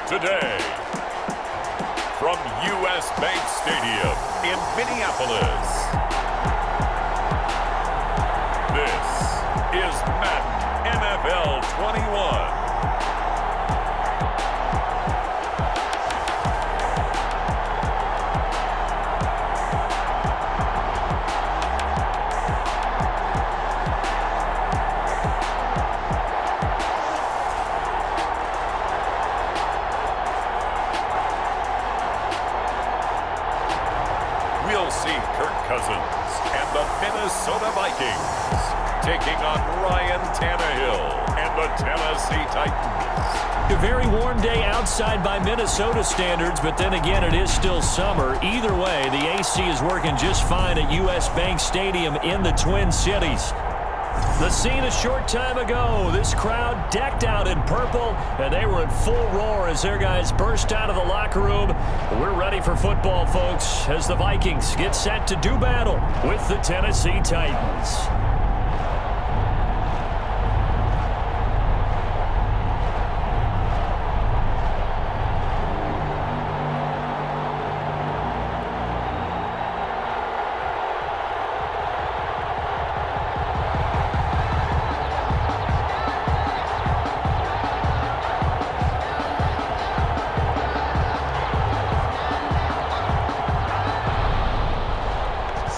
today. From U.S. Bank Stadium in Minneapolis, this is Madden NFL 21. We'll see Kirk Cousins and the Minnesota Vikings taking on Ryan Tannehill and the Tennessee Titans. A very warm day outside by Minnesota standards, but then again, it is still summer. Either way, the AC is working just fine at U.S. Bank Stadium in the Twin Cities. The scene a short time ago, this crowd decked out in purple, and they were in full roar as their guys burst out of the locker room. We're ready for football, folks, as the Vikings get set to do battle with the Tennessee Titans.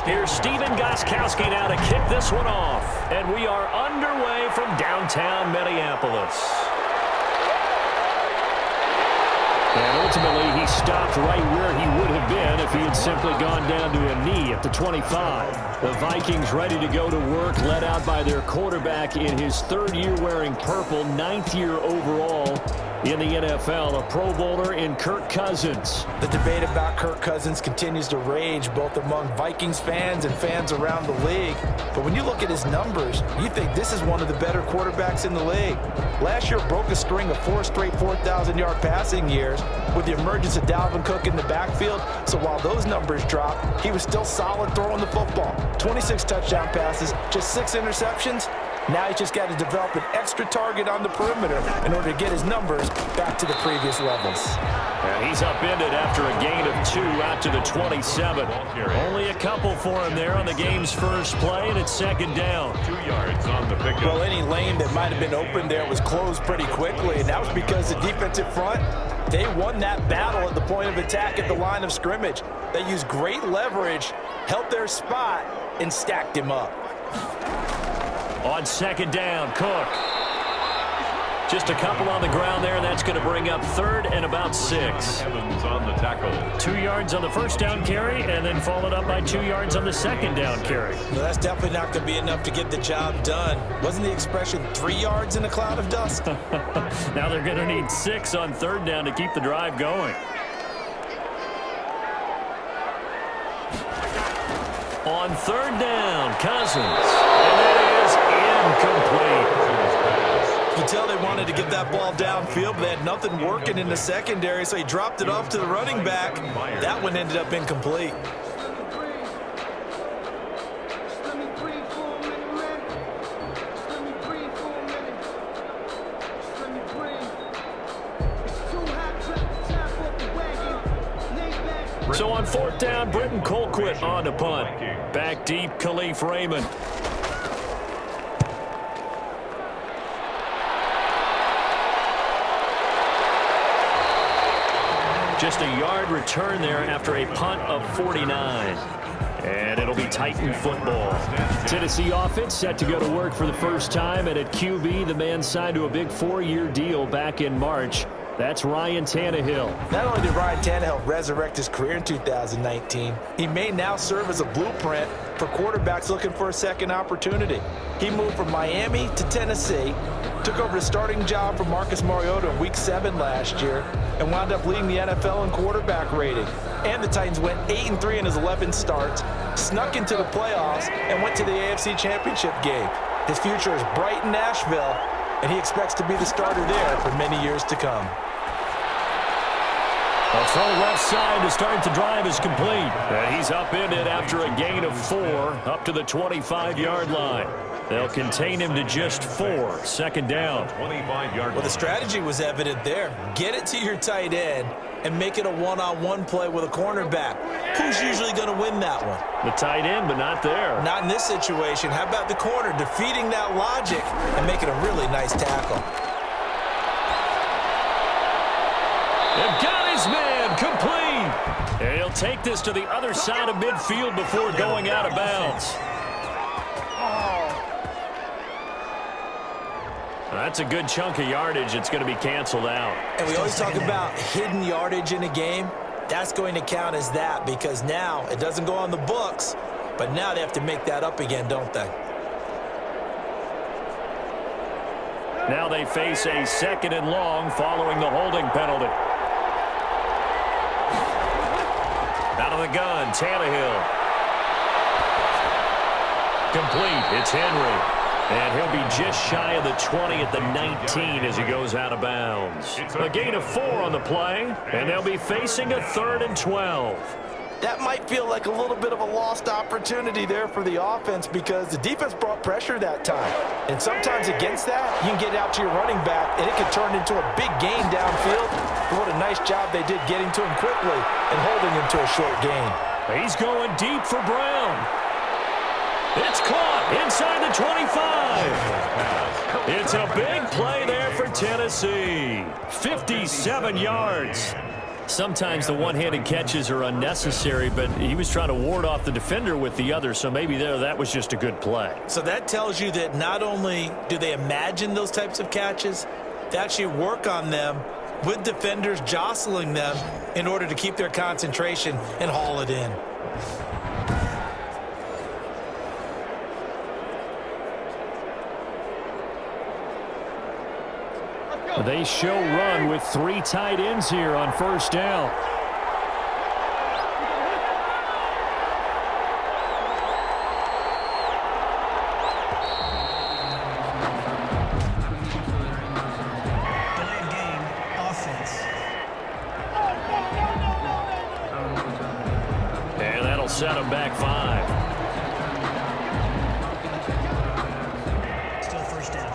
Here's Steven Gostkowski now to kick this one off. And we are underway from downtown Minneapolis. And ultimately, he stopped right where he would have been if he had simply gone down to a knee at the 25. The Vikings ready to go to work, led out by their quarterback in his third year wearing purple, 9th year overall in the NFL, a Pro Bowler in Kirk Cousins. The debate about Kirk Cousins continues to rage both among Vikings fans and fans around the league. But when you look at his numbers, you think this is one of the better quarterbacks in the league. Last year broke a string of 4 straight 4,000-yard passing years with the emergence of Dalvin Cook in the backfield. So while those numbers dropped, he was still solid throwing the football. 26 touchdown passes, just 6 interceptions. Now he's just got to develop an extra target on the perimeter in order to get his numbers back to the previous levels. And he's upended after a gain of 2 out to the 27. Only a couple for him there on the game's first play, and it's second down. 2 yards on the pickup. Well, any lane that might have been open there was closed pretty quickly, and that was because the defensive front, they won that battle at the point of attack at the line of scrimmage. They used great leverage, held their spot, and stacked him up. On second down, Cook. Just a couple on the ground there. That's going to bring up third and about 6. Evans on the tackle. 2 yards on the first down carry, and then followed up by 2 yards on the second down carry. Well, that's definitely not going to be enough to get the job done. Wasn't the expression 3 yards in a cloud of dust? Now they're going to need 6 on third down to keep the drive going. On third down, Cousins. And that is incomplete. You can tell they wanted to get that ball downfield, but they had nothing working in the secondary, so he dropped it off to the running back. That one ended up incomplete. So on fourth down, Britton Colquitt on to punt. Back deep, Khalif Raymond. Just a yard return there after a punt of 49. And it'll be Titan football. Tennessee offense set to go to work for the first time. And at QB, the man signed to a big 4-year deal back in March. That's Ryan Tannehill. Not only did Ryan Tannehill resurrect his career in 2019, he may now serve as a blueprint for quarterbacks looking for a second opportunity. He moved from Miami to Tennessee, took over the starting job from Marcus Mariota in Week 7 last year, and wound up leading the NFL in quarterback rating. And the Titans went 8-3 in his 11 starts, snuck into the playoffs, and went to the AFC Championship game. His future is bright in Nashville, and he expects to be the starter there for many years to come. A throw left side to start the drive is complete. And he's upended after a gain of 4 up to the 25-yard line. They'll contain him to just 4. Second down. 25-yard Well, the strategy was evident there. Get it to your tight end and make it a one-on-one play with a cornerback. Who's usually going to win that one? The tight end, but not there. Not in this situation. How about the corner defeating that logic and making a really nice tackle? They've got his man complete. And he'll take this to the other side of midfield before going out of bounds. That's a good chunk of yardage. It's going to be canceled out. And we always talk about hidden yardage in a game. That's going to count as that because now it doesn't go on the books, but now they have to make that up again, don't they? Now they face a 2nd and long following the holding penalty. Out of the gun, Tannehill. Complete. It's Henry. And he'll be just shy of the 20 at the 19 as he goes out of bounds. A gain of 4 on the play, and they'll be facing a 3rd and 12. That might feel like a little bit of a lost opportunity there for the offense because the defense brought pressure that time. And sometimes against that, you can get out to your running back, and it can turn into a big gain downfield. But what a nice job they did getting to him quickly and holding him to a short gain. He's going deep for Brown. It's caught inside the 25. It's a big play there for Tennessee. 57 yards. Sometimes the one-handed catches are unnecessary, but he was trying to ward off the defender with the other, so maybe that was just a good play. So that tells you that not only do they imagine those types of catches, they actually work on them with defenders jostling them in order to keep their concentration and haul it in. They show run with 3 tight ends here on 1st down. Delayed game, offense. And that'll set him back 5. Still 1st down.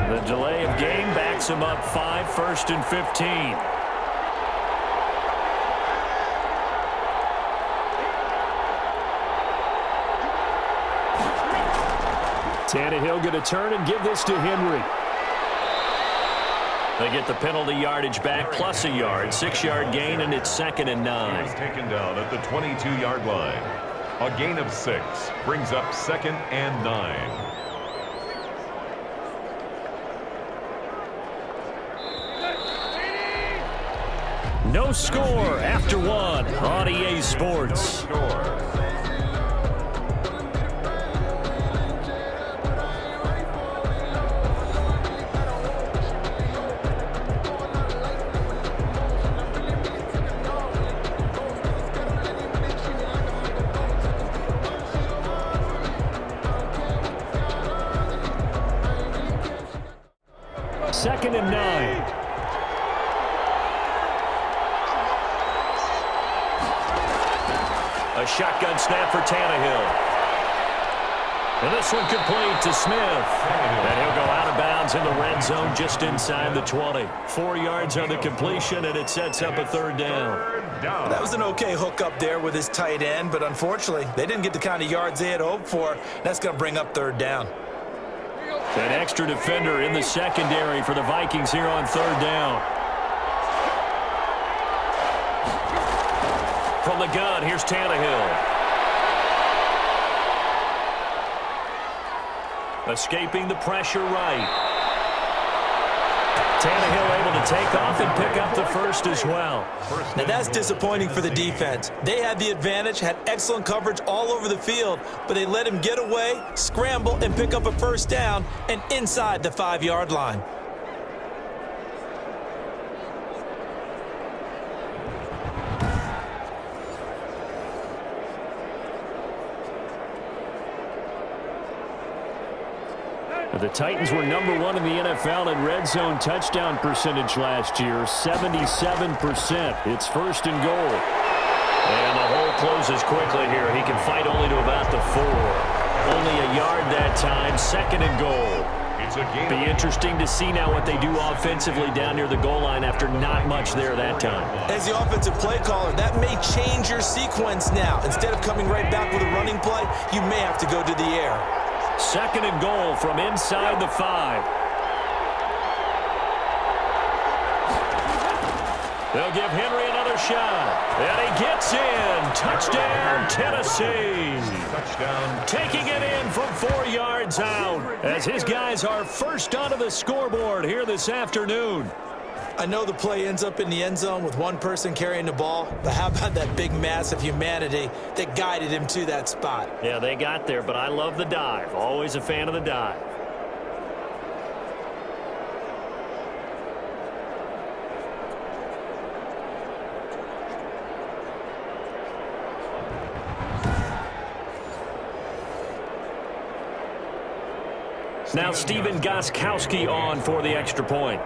The delay of game backs him up 5, 1st and 15. Tannehill going to turn and give this to Henry. They get the penalty yardage back plus a yard, 6-yard gain, and it's 2nd and 9. He's taken down at the 22-yard line. A gain of 6 brings up 2nd and 9. No score after 1 on EA Sports. No score. Second and 9. A shotgun snap for Tannehill. And this one complete to Smith. And he'll go out of bounds in the red zone just inside the 20. 4 yards on the completion, and it sets up a 3rd down. That was an okay hook up there with his tight end, but unfortunately, they didn't get the kind of yards they had hoped for. That's going to bring up 3rd down. An extra defender in the secondary for the Vikings here on 3rd down. From the gun, here's Tannehill. Escaping the pressure right. Tannehill able to take off and pick up the 1st as well. Now that's disappointing for the defense. They had the advantage, had excellent coverage all over the field, but they let him get away, scramble, and pick up a 1st down and inside the 5-yard line. The Titans were number 1 in the NFL in red zone touchdown percentage last year, 77%. It's first and goal. And the hole closes quickly here. He can fight only to about the 4. Only a yard that time, second and goal. Be interesting to see now what they do offensively down near the goal line after not much there that time. As the offensive play caller, that may change your sequence now. Instead of coming right back with a running play, you may have to go to the air. Second and goal from inside the 5. They'll give Henry another shot. And he gets in. Touchdown, Tennessee. Touchdown. Taking it in from 4 yards out as his guys are first onto the scoreboard here this afternoon. I know the play ends up in the end zone with one person carrying the ball, but how about that big mass of humanity that guided him to that spot? Yeah, they got there, but I love the dive. Always a fan of the dive. Now Steven Gostkowski on for the extra point.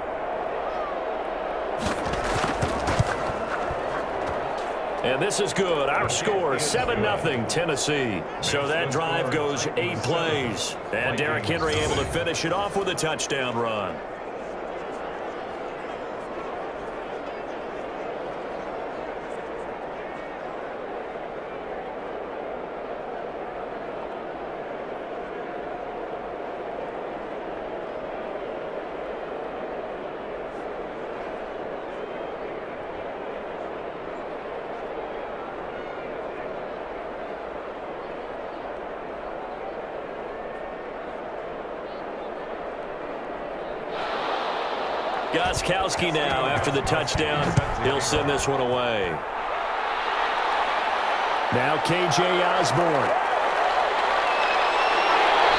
And this is good. Our score, 7-0 Tennessee. So that drive goes 8 plays. And Derrick Henry able to finish it off with a touchdown run. Gostkowski now after the touchdown. He'll send this one away. Now K.J. Osborne.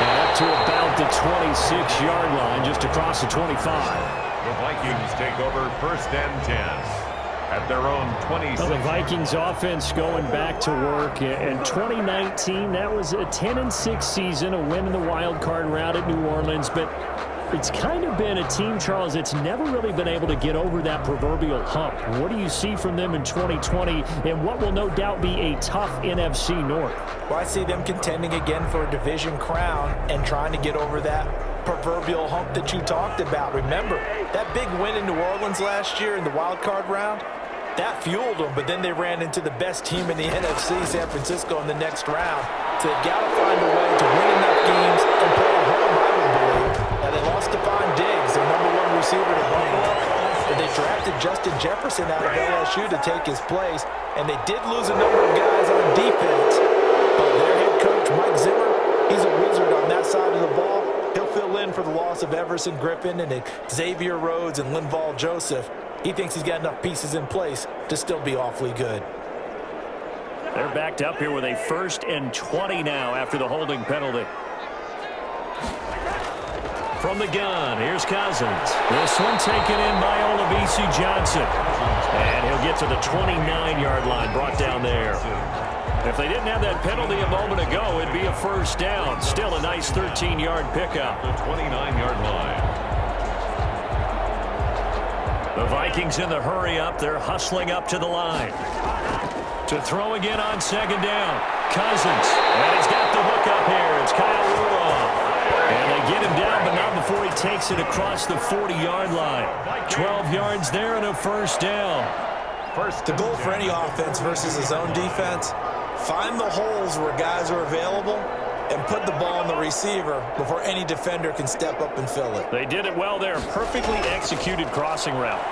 And up to about the 26-yard line, just across the 25. The Vikings take over first and 10 at their own 26. Well, the Vikings offense going back to work. In 2019, that was a 10-6 season, a win in the wild card round at New Orleans, but it's kind of been a team, Charles, that's never really been able to get over that proverbial hump. What do you see from them in 2020 and what will no doubt be a tough NFC North? Well, I see them contending again for a division crown and trying to get over that proverbial hump that you talked about. Remember, that big win in New Orleans last year in the wild card round, that fueled them, but then they ran into the best team in the NFC, San Francisco, in the next round. So they've got to find a way to win enough games and play at home, I would believe. Now, they lost Stephon Diggs, their #1 receiver to Buffalo, but they drafted Justin Jefferson out of LSU to take his place, and they did lose a number of guys on defense, but their head coach, Mike Zimmer, he's a wizard on that side of the ball. He'll fill in for the loss of Everson Griffin and Xavier Rhodes and Linval Joseph. He thinks he's got enough pieces in place to still be awfully good. They're backed up here with a 1st and 20 now after the holding penalty. From the gun, here's Cousins. This one taken in by Olabisi Johnson. And he'll get to the 29-yard line, brought down there. If they didn't have that penalty a moment ago, it'd be a first down. Still a nice 13-yard pickup. The 29-yard line. The Vikings in the hurry up. They're hustling up to the line. To throw again on 2nd down. Cousins. And he's got the hook up here. It's Kyle Rudolph. And they get him down, but not before he takes it across the 40-yard line. 12 yards there and a first down. The goal for any offense versus his own defense, find the holes where guys are available and put the ball on the receiver before any defender can step up and fill it. They did it well there. Perfectly executed crossing route.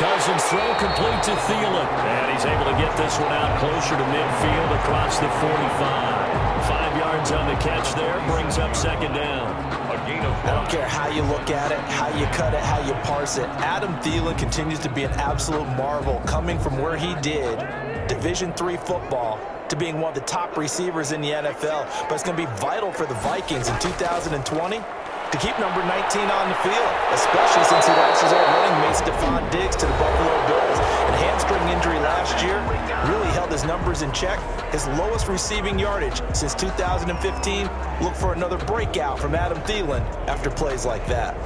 Cousins throw complete to Thielen. And he's able to get this one out closer to midfield across the 45. 5 yards on the catch there. Brings up 2nd down. I don't care how you look at it, how you cut it, how you parse it. Adam Thielen continues to be an absolute marvel, coming from where he did, Division III football, to being one of the top receivers in the NFL. But it's going to be vital for the Vikings in 2020 to keep number 19 on the field, especially since he lost his old running mate Stephon Diggs to the Buffalo Bills. And hamstring injury last year really held his numbers in check. His lowest receiving yardage since 2015. Look for another breakout from Adam Thielen after plays like that.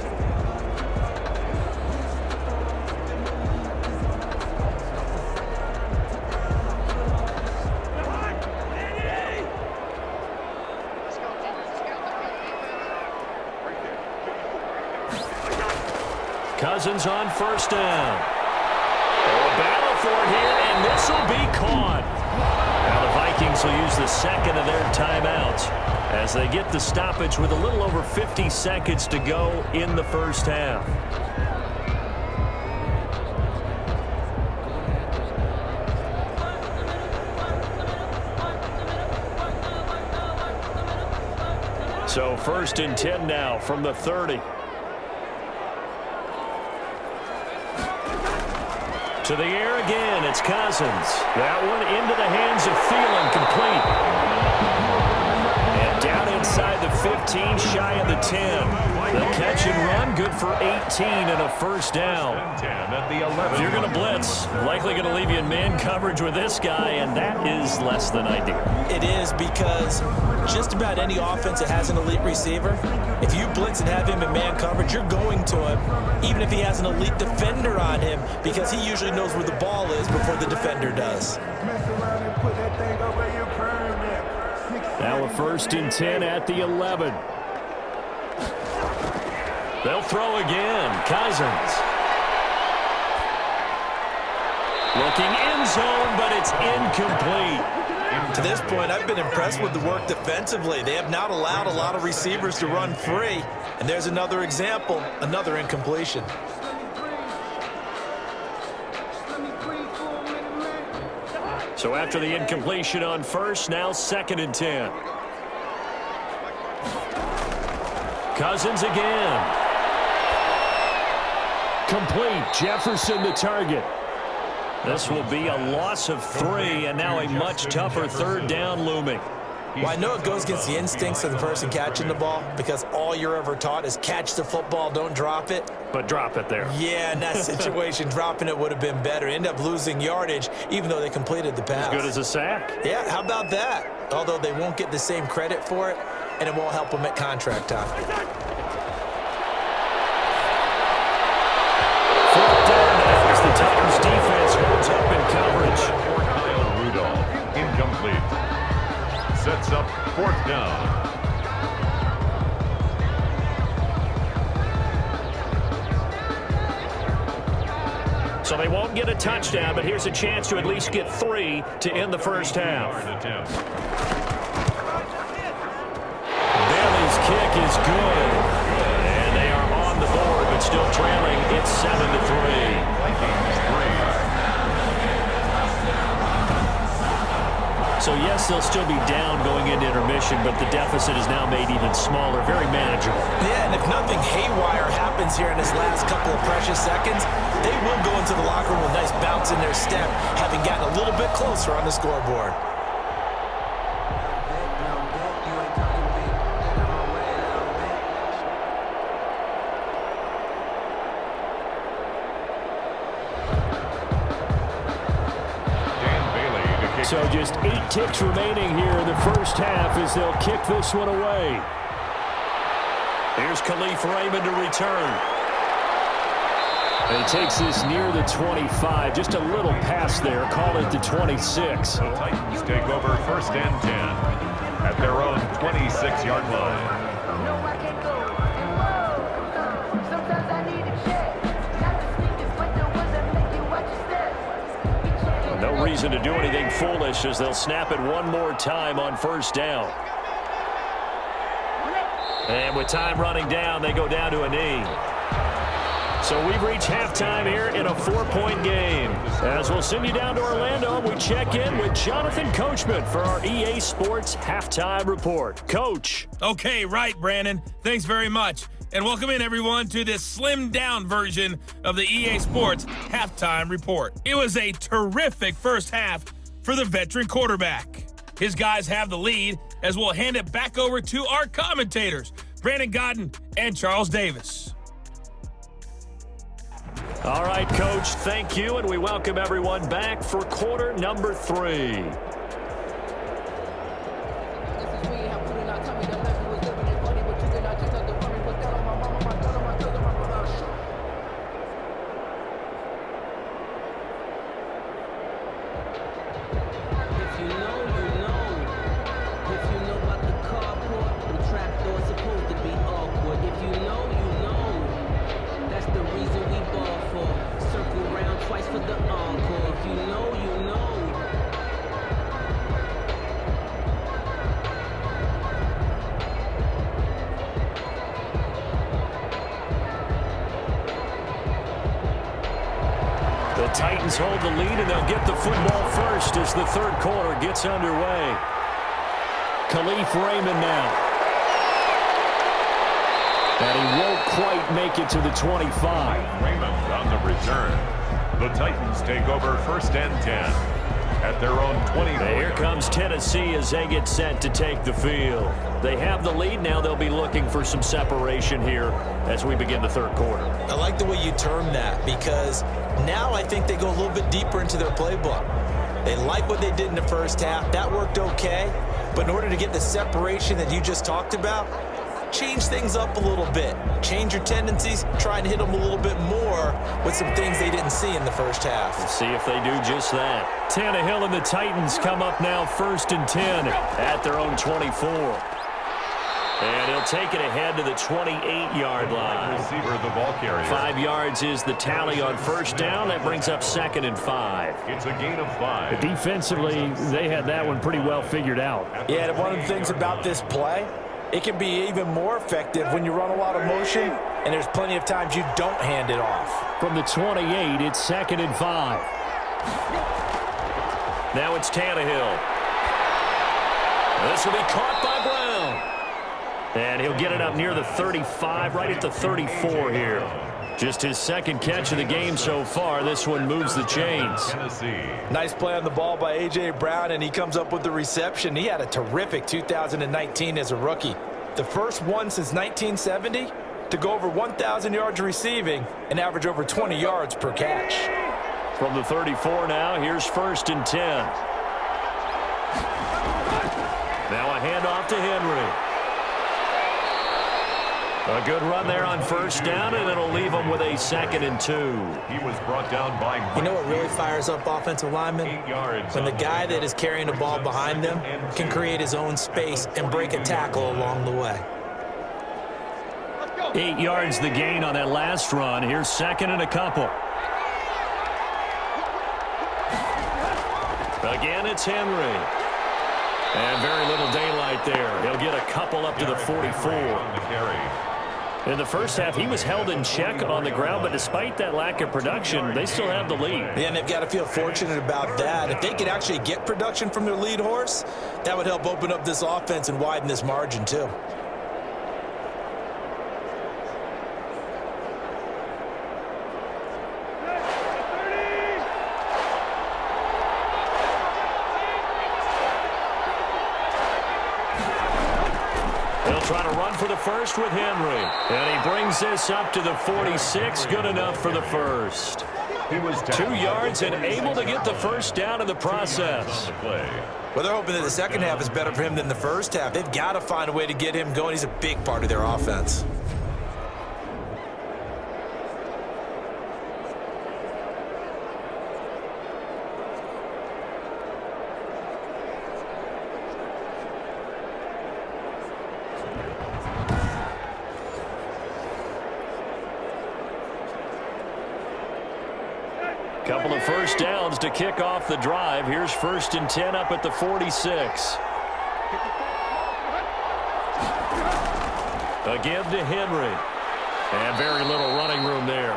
Cousins on first down. A battle for it here, and this will be caught. Now the Vikings will use the second of their timeouts as they get the stoppage with a little over 50 seconds to go in the first half. So 1st and 10 now from the 30. To the air again, it's Cousins. That one into the hands of Thielen, complete. And down inside the 15, shy of the 10. The catch and run, good for 18 and a first down. If you're going to blitz, likely going to leave you in man coverage with this guy, and that is less than ideal. It is, because just about any offense that has an elite receiver, if you blitz and have him in man coverage, you're going to him, even if he has an elite defender on him, because he usually knows where the ball is before the defender does. Now a 1st and 10 at the 11. They'll throw again. Cousins. Looking end zone, but it's incomplete. To this point, I've been impressed with the work defensively. They have not allowed a lot of receivers to run free. And there's another example, another incompletion. So after the incompletion on first, now 2nd and 10. Cousins again. Complete. Jefferson the target. This will be a loss of 3, and now a much tougher 3rd down looming. Well, I know it goes against the instincts of the person catching the ball, because all you're ever taught is catch the football, don't drop it. But drop it there. Yeah, in that situation, dropping it would have been better. End up losing yardage, even though they completed the pass. As good as a sack. Yeah, how about that? Although they won't get the same credit for it, and it won't help them at contract time. 4th down as the Titans defense holds up in coverage. Kyle Rudolph, incomplete. Sets up 4th down. So they won't get a touchdown, but here's a chance to at least get 3 to end the first half. Bailey's kick is good. And they are on the board, but still trailing. It's 7-3. So yes, they'll still be down going into intermission, but the deficit is now made even smaller, very manageable. Yeah, and if nothing haywire happens here in this last couple of precious seconds, they will go into the locker room with a nice bounce in their step, having gotten a little bit closer on the scoreboard. So just 8 ticks remaining here in the first half as they'll kick this one away. Here's Khalif Raymond to return. And he takes this near the 25. Just a little pass there. Call it the 26. The Titans take over 1st and 10 at their own 26-yard line. No reason to do anything foolish as they'll snap it one more time on 1st down. And with time running down, they go down to a knee. So we've reached halftime here in a 4-point game. As we'll send you down to Orlando, we check in with Jonathan Coachman for our EA Sports Halftime Report. Coach. Okay, right, Brandon. Thanks very much. And welcome in, everyone, to this slimmed-down version of the EA Sports Halftime Report. It was a terrific first half for the veteran quarterback. His guys have the lead as we'll hand it back over to our commentators, Brandon Godden and Charles Davis. All right, Coach, thank you, and we welcome everyone back for quarter number 3. The Titans hold the lead, and they'll get the football first as the third quarter gets underway. Khalif Raymond now. And he won't quite make it to the 25. Raymond on the return. The Titans take over first and 10 at their own 20. Here comes Tennessee as they get set to take the field. They have the lead. Now they'll be looking for some separation here as we begin the third quarter. I like the way you term that, because now I think they go a little bit deeper into their playbook. They like what they did in the first half. That worked okay. But in order to get the separation that you just talked about, change things up a little bit. Change your tendencies. Try and hit them a little bit more with some things they didn't see in the first half. We'll see if they do just that. Tannehill and the Titans come up now first and 10 at their own 24. And he'll take it ahead to the 28-yard line. Receiver, the ball carrier. 5 yards is the tally on first down. That brings up second and 5. It's a gain of 5. Defensively, they had that one pretty well figured out. Yeah, and one of the things about this play, it can be even more effective when you run a lot of motion, and there's plenty of times you don't hand it off. From the 28, it's second and 5. Now it's Tannehill. This will be caught by Brown. And he'll get it up near the 35, right at the 34 here. Just his second catch of the game so far. This one moves the chains. Nice play on the ball by A.J. Brown, and he comes up with the reception. He had a terrific 2019 as a rookie. The first one since 1970 to go over 1,000 yards receiving and average over 20 yards per catch. From the 34 now, here's first and 10. Now a handoff to Henry. A good run there on first down, and it'll leave them with a second and 2. He was brought down by... You know what really fires up offensive linemen? When the guy that is carrying the ball behind them can create his own space and break a tackle along the way. 8 yards the gain on that last run. Here's second and a couple. Again, it's Henry. And very little daylight there. He'll get a couple up to the 44. In the first half, he was held in check on the ground, but despite that lack of production, they still have the lead. Yeah, and they've got to feel fortunate about that. If they could actually get production from their lead horse, that would help open up this offense and widen this margin too. Trying to run for the first with Henry. And he brings this up to the 46. Good enough for the first. He was 2 yards and able to get the first down in the process. Well, they're hoping that the second half is better for him than the first half. They've got to find a way to get him going. He's a big part of their offense. Couple of first downs to kick off the drive. Here's first and 10 up at the 46. Again to Henry. And very little running room there.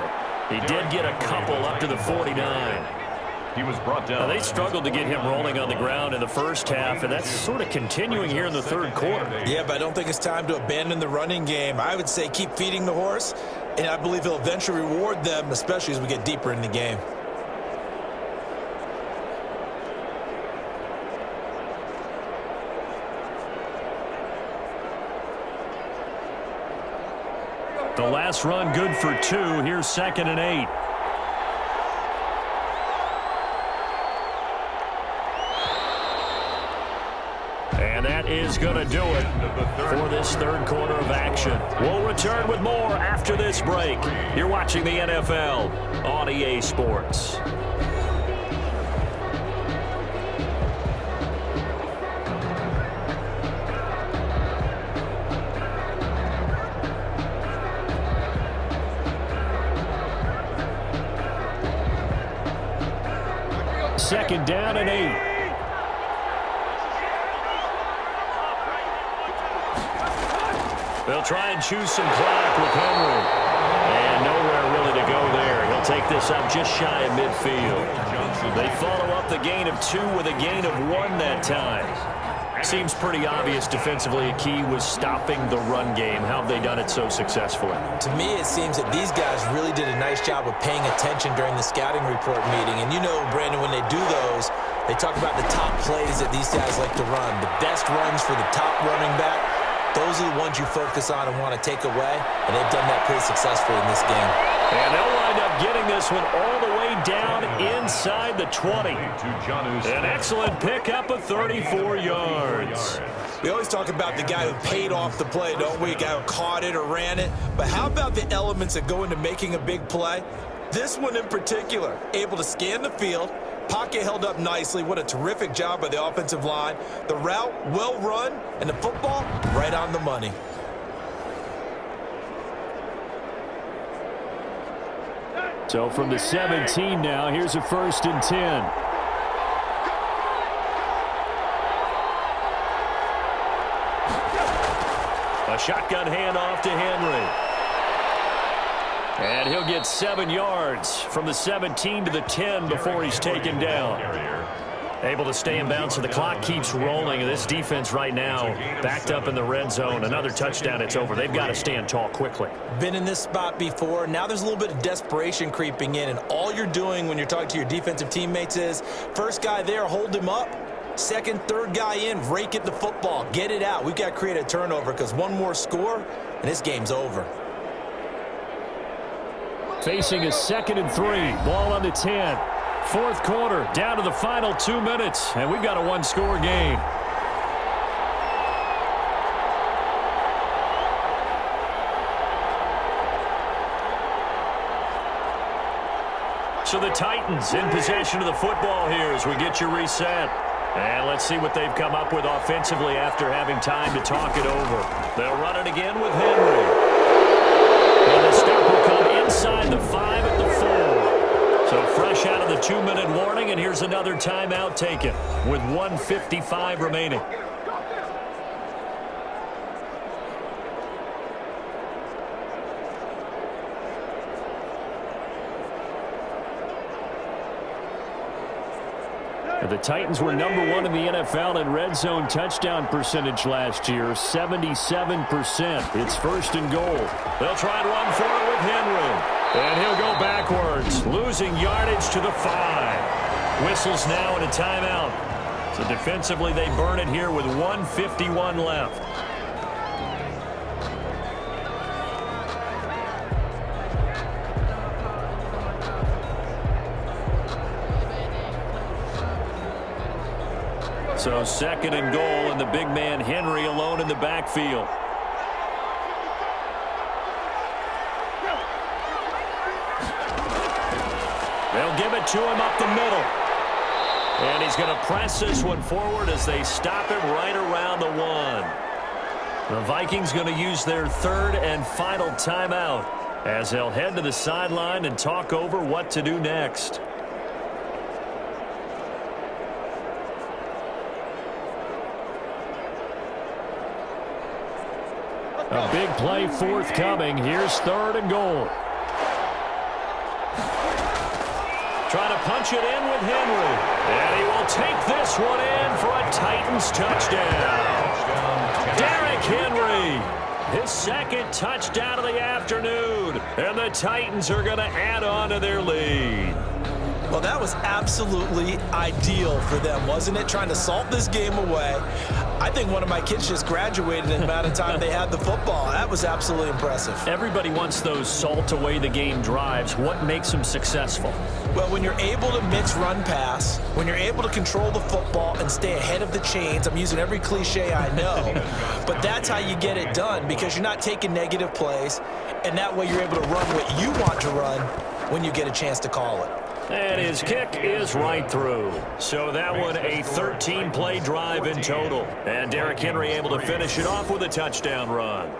He did get a couple up to the 49. He was brought down. Now, they struggled to get him rolling on the ground in the first half, and that's sort of continuing here in the third quarter. Yeah, but I don't think it's time to abandon the running game. I would say keep feeding the horse, and I believe he'll eventually reward them, especially as we get deeper in the game. The last run good for 2. Here's second and 8. And that is going to do it for this third quarter of action. We'll return with more after this break. You're watching the NFL on EA Sports. Second down and 8. They'll try and choose some clock with Henry. And nowhere really to go there. He'll take this up just shy of midfield. They follow up the gain of 2 with a gain of 1 that time. Seems pretty obvious defensively a key was stopping the run game. How have they done it so successfully? To me, it seems that these guys really did a nice job of paying attention during the scouting report meeting. And you know, Brandon, when they do those, they talk about the top plays that these guys like to run. The best runs for the top running back. Those are the ones you focus on and want to take away, and they've done that pretty successfully in this game. And they'll wind up getting this one all the way down inside the 20. An excellent pickup of 34 yards. We always talk about the guy who paid off the play, don't we? A guy who caught it or ran it. But how about the elements that go into making a big play? This one in particular, able to scan the field, pocket held up nicely. What a terrific job by the offensive line. The route, well run, and the football, right on the money. So from the 17 now, here's a 1st and 10. A shotgun handoff to Henry. And he'll get 7 yards from the 17 to the 10 before he's taken down. Able to stay in bounds, so the clock keeps rolling. This defense right now backed up in the red zone. Another touchdown, it's over. They've got to stand tall quickly. Been in this spot before. Now there's a little bit of desperation creeping in, and all you're doing when you're talking to your defensive teammates is first guy there, hold him up. Second, third guy in, rake at the football. Get it out. We've got to create a turnover because one more score, and this game's over. Facing a 2nd and 3. Ball on the 10. 4th quarter, down to the final 2 minutes, and we've got a 1-score game. So the Titans in possession of the football here as we get you reset. And let's see what they've come up with offensively after having time to talk it over. They'll run it again with Henry. And the stop will come inside the 5 at the 4. So fresh out of the 2-minute warning, and here's another timeout taken with 1:55 remaining. The Titans were number 1 in the NFL in red zone touchdown percentage last year, 77%. It's 1st and goal. They'll try and run for it with Henry. And he'll go backwards, losing yardage to the 5. Whistles now and a timeout. So defensively, they burn it here with 1:51 left. So 2nd and goal, and the big man Henry alone in the backfield. They'll give it to him up the middle. And he's going to press this one forward as they stop him right around the 1. The Vikings going to use their 3rd and final timeout as they'll head to the sideline and talk over what to do next. A big play forthcoming. Here's 3rd and goal. Trying to punch it in with Henry. And he will take this one in for a Titans touchdown. Derrick Henry, his 2nd touchdown of the afternoon. And the Titans are going to add on to their lead. Well, that was absolutely ideal for them, wasn't it? Trying to salt this game away. I think one of my kids just graduated in the amount of time they had the football. That was absolutely impressive. Everybody wants those salt-away-the-game drives. What makes them successful? Well, when you're able to mix run-pass, when you're able to control the football and stay ahead of the chains, I'm using every cliche I know, but that's how you get it done because you're not taking negative plays, and that way you're able to run what you want to run when you get a chance to call it. And his kick is right through. So that one a 13-play drive in total. And Derrick Henry able to finish it off with a touchdown run.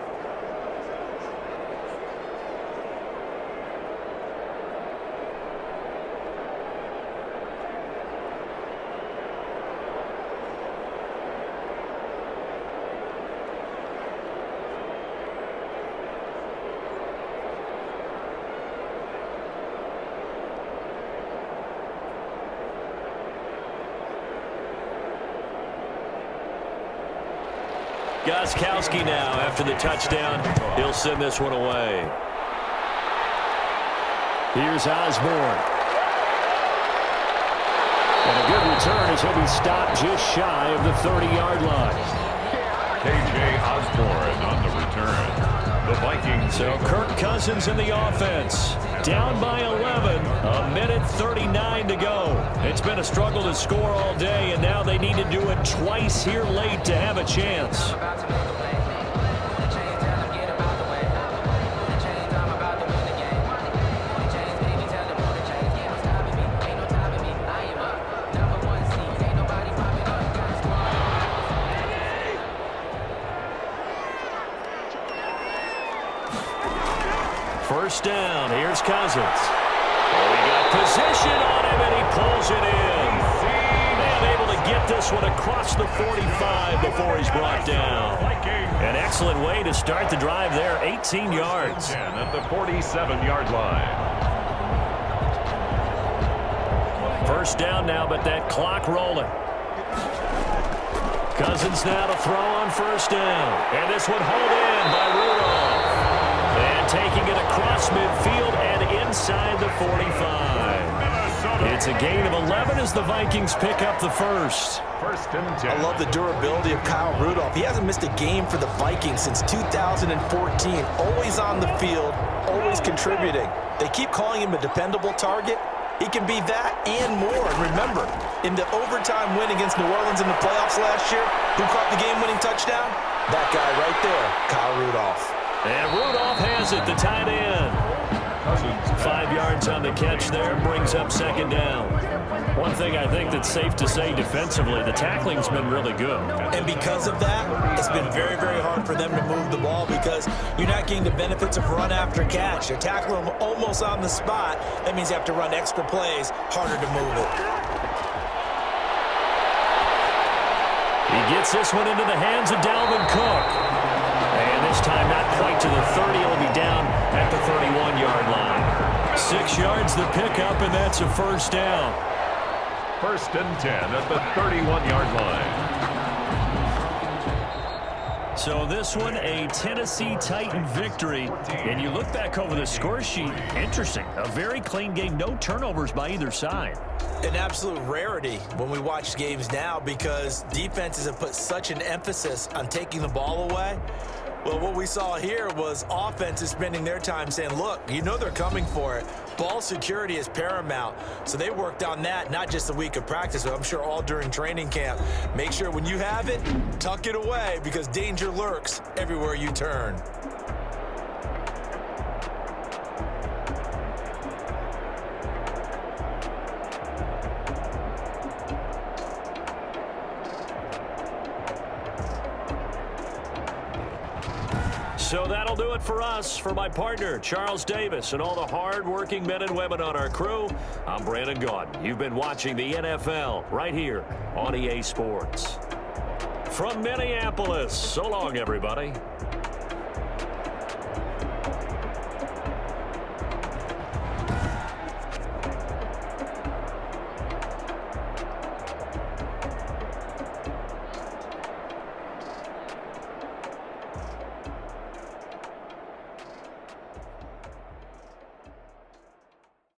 Gostkowski now after the touchdown. He'll send this one away. Here's Osborne. And a good return as he'll be stopped just shy of the 30-yard line. K.J. Osborne on the return. The Vikings. So Kirk Cousins in the offense. Down by 11. A minute 39 to go. It's been a struggle to score all day, and now they need to do it twice here late to have a chance. First down. Here's Cousins. Oh, he got position on him, and he pulls it in. And able to get this one across the 45 before he's brought down. An excellent way to start the drive there. 18 yards. At the 47-yard line. First down now, but that clock rolling. Cousins now to throw on first down. And this one hauled in by Rudolph. And taking it across midfield and inside the 45. It's a gain of 11 as the Vikings pick up the first. First and 10. I love the durability of Kyle Rudolph. He hasn't missed a game for the Vikings since 2014. Always on the field, always contributing. They keep calling him a dependable target. He can be that and more. And remember, in the overtime win against New Orleans in the playoffs last year, who caught the game-winning touchdown? That guy right there, Kyle Rudolph. And Rudolph has it, the tight end. 5 yards on the catch there, brings up second down. One thing I think that's safe to say defensively, the tackling's been really good. And because of that, it's been very, very hard for them to move the ball because you're not getting the benefits of run after catch. You're tackling them almost on the spot. That means you have to run extra plays, harder to move it. He gets this one into the hands of Dalvin Cook. And this time not quite to the 30. It'll be down at the 31-yard line. 6 yards the pickup, and that's a first down. First and 10 at the 31-yard line. So this one, a Tennessee Titan victory. And you look back over the score sheet, interesting. A very clean game, no turnovers by either side. An absolute rarity when we watch games now because defenses have put such an emphasis on taking the ball away. Well, what we saw here was offenses spending their time saying, look, you know they're coming for it. Ball security is paramount. So they worked on that, not just a week of practice, but I'm sure all during training camp. Make sure when you have it, tuck it away because danger lurks everywhere you turn. So that'll do it for us. For my partner, Charles Davis, and all the hard-working men and women on our crew, I'm Brandon Gaudin. You've been watching the NFL right here on EA Sports. From Minneapolis, so long, everybody.